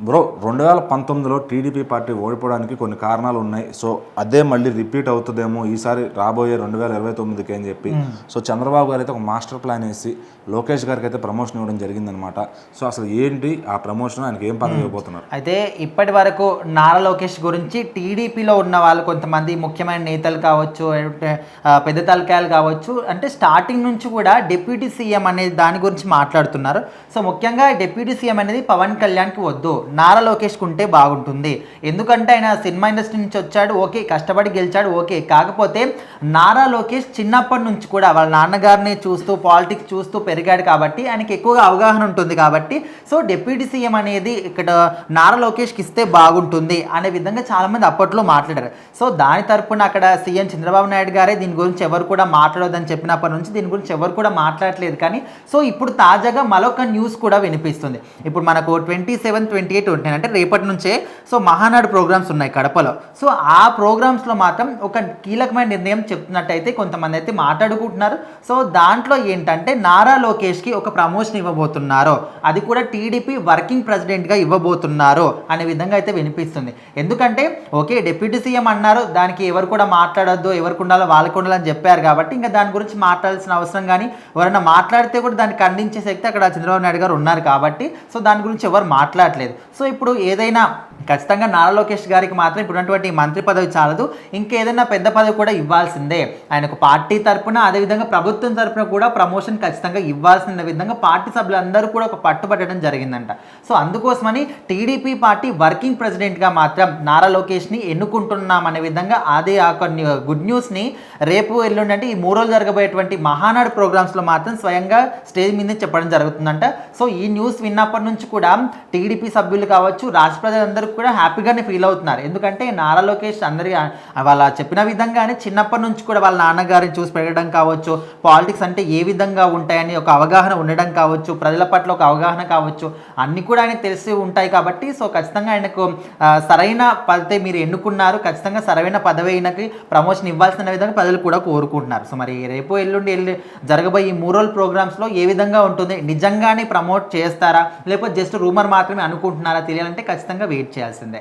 Bro 2019లో TDP party ఓడిపోవడానికి కొన్ని కారణాలు ఉన్నాయి. సో అదే మళ్ళీ రిపీట్ అవుతుందేమో ఈసారి రాబోయే 2029కి అని చెప్పి సో చంద్రబాబు గారు అయితే ఒక మాస్టర్ ప్లాన్ వేసి లోకేష్ గారికి అయితే ప్రమోషన్ ఇవ్వడం జరిగిందనమాట. సో అసలు ఏంటి ఆ ప్రమోషన్, ఆయనకి ఏం పదవి ఇవ్వబోతున్నారు? అయితే ఇప్పటి వరకు నారా లోకేష్ గురించి టీడీపీలో ఉన్న వాళ్ళు కొంతమంది ముఖ్యమైన నేతలు కావచ్చు, పెద్ద తలకాయలు కావచ్చు, అంటే స్టార్టింగ్ నుంచి కూడా డిప్యూటీ సీఎం అనే దాని గురించి మాట్లాడుతున్నారు. సో ముఖ్యంగా డిప్యూటీ సీఎం అనేది పవన్ కళ్యాణ్కి వద్దు, నారా లోకేష్కి ఉంటే బాగుంటుంది. ఎందుకంటే ఆయన సినిమా ఇండస్ట్రీ నుంచి వచ్చాడు, ఓకే, కష్టపడి గెలిచాడు, ఓకే. కాకపోతే నారా లోకేష్ చిన్నప్పటి నుంచి కూడా వాళ్ళ నాన్నగారిని చూస్తూ పాలిటిక్స్ చూస్తూ పెరిగాడు కాబట్టి ఆయనకి ఎక్కువగా అవగాహన ఉంటుంది. కాబట్టి సో డిప్యూటీ సీఎం అనేది ఇక్కడ నారా లోకేష్కి ఇస్తే బాగుంటుంది అనే విధంగా చాలామంది అప్పట్లో మాట్లాడారు. సో దాని తరపున అక్కడ సీఎం చంద్రబాబు నాయుడు గారే దీని గురించి ఎవరు కూడా మాట్లాడొద్దని చెప్పినప్పటి నుంచి దీని గురించి ఎవరు కూడా మాట్లాడలేదు. కానీ సో ఇప్పుడు తాజాగా మరొక న్యూస్ కూడా వినిపిస్తుంది. ఇప్పుడు మనకు 27, 28 ఉంటున్నాయి, అంటే రేపటి నుంచే సో మహానాడు ప్రోగ్రామ్స్ ఉన్నాయి కడపలో. సో ఆ ప్రోగ్రామ్స్లో మాత్రం ఒక కీలకమైన నిర్ణయం చెప్తున్నట్టయితే కొంతమంది అయితే మాట్లాడుకుంటున్నారు. సో దాంట్లో ఏంటంటే నారా లోకేష్కి ఒక ప్రమోషన్ ఇవ్వబోతున్నారు, అది కూడా టీడీపీ వర్కింగ్ ప్రెసిడెంట్గా ఇవ్వబోతున్నారు అనే విధంగా అయితే వినిపిస్తుంది. ఎందుకంటే ఓకే డిప్యూటీ సీఎం అన్నారు, దానికి ఎవరు కూడా మాట్లాడొద్దు, ఎవరికి ఉండాలో వాళ్ళకు ఉండాలని చెప్పారు కాబట్టి ఇంకా దాని గురించి మాట్లాడాల్సిన అవసరం, కానీ ఎవరైనా మాట్లాడితే కూడా దాన్ని ఖండించే శక్తి అక్కడ చంద్రబాబు నాయుడు గారు ఉన్నారు కాబట్టి సో దాని గురించి ఎవరు మాట్లాడలేదు. సో ఇప్పుడు ఏదైనా ఖచ్చితంగా నారా లోకేష్ గారికి మాత్రం ఇప్పుడున్నటువంటి మంత్రి పదవి చాలదు, ఇంకేదైనా పెద్ద పదవి కూడా ఇవ్వాల్సిందే. ఆయనకు పార్టీ తరపున అదేవిధంగా ప్రభుత్వం తరపున కూడా ప్రమోషన్ ఖచ్చితంగా ఇవ్వాల్సిన విధంగా పార్టీ సభ్యులందరూ కూడా ఒక పట్టుబట్టడం జరిగిందంట. సో అందుకోసమని టీడీపీ పార్టీ వర్కింగ్ ప్రెసిడెంట్గా మాత్రం నారా లోకేష్ని ఎన్నుకుంటున్నాం అనే విధంగా అదే ఆ కొన్ని గుడ్ న్యూస్ని రేపు ఎల్లుండి అంటే ఈ 3 రోజులు జరగబోయేటువంటి మహానాడు ప్రోగ్రామ్స్లో మాత్రం స్వయంగా స్టేజ్ మీద చెప్పడం జరుగుతుందంట. సో ఈ న్యూస్ విన్నప్పటి నుంచి కూడా టీడీపీ సభ్యులు కావచ్చు, రాష్ట్ర ప్రజలందరూ కూడా హ్యాపీగానే ఫీల్ అవుతున్నారు. ఎందుకంటే నారా లోకేష్ అందరికీ వాళ్ళ చెప్పిన విధంగానే చిన్నప్పటి నుంచి కూడా వాళ్ళ నాన్నగారిని చూసి పెరగడం కావచ్చు, పాలిటిక్స్ అంటే ఏ విధంగా ఉంటాయని ఒక అవగాహన ఉండడం కావచ్చు, ప్రజల పట్ల ఒక అవగాహన కావచ్చు, అన్నీ కూడా ఆయనకు తెలిసి ఉంటాయి. కాబట్టి సో ఖచ్చితంగా ఆయనకు సరైన పదవి మీరు ఎన్నుకున్నారు, ఖచ్చితంగా సరైన పదవి అయినకి ప్రమోషన్ ఇవ్వాల్సిన విధంగా ప్రజలు కూడా కోరుకుంటున్నారు. సో మరి రేపు ఎల్లుండి జరగబోయే ఈ 3 రోజుల ప్రోగ్రామ్స్లో ఏ విధంగా ఉంటుంది, నిజంగానే ప్రమోట్ చేస్తారా లేకపోతే జస్ట్ రూమర్ మాత్రమే అనుకుంటున్నారా తెలియాలంటే ఖచ్చితంగా వెయిట్ చేయాల్సిందే.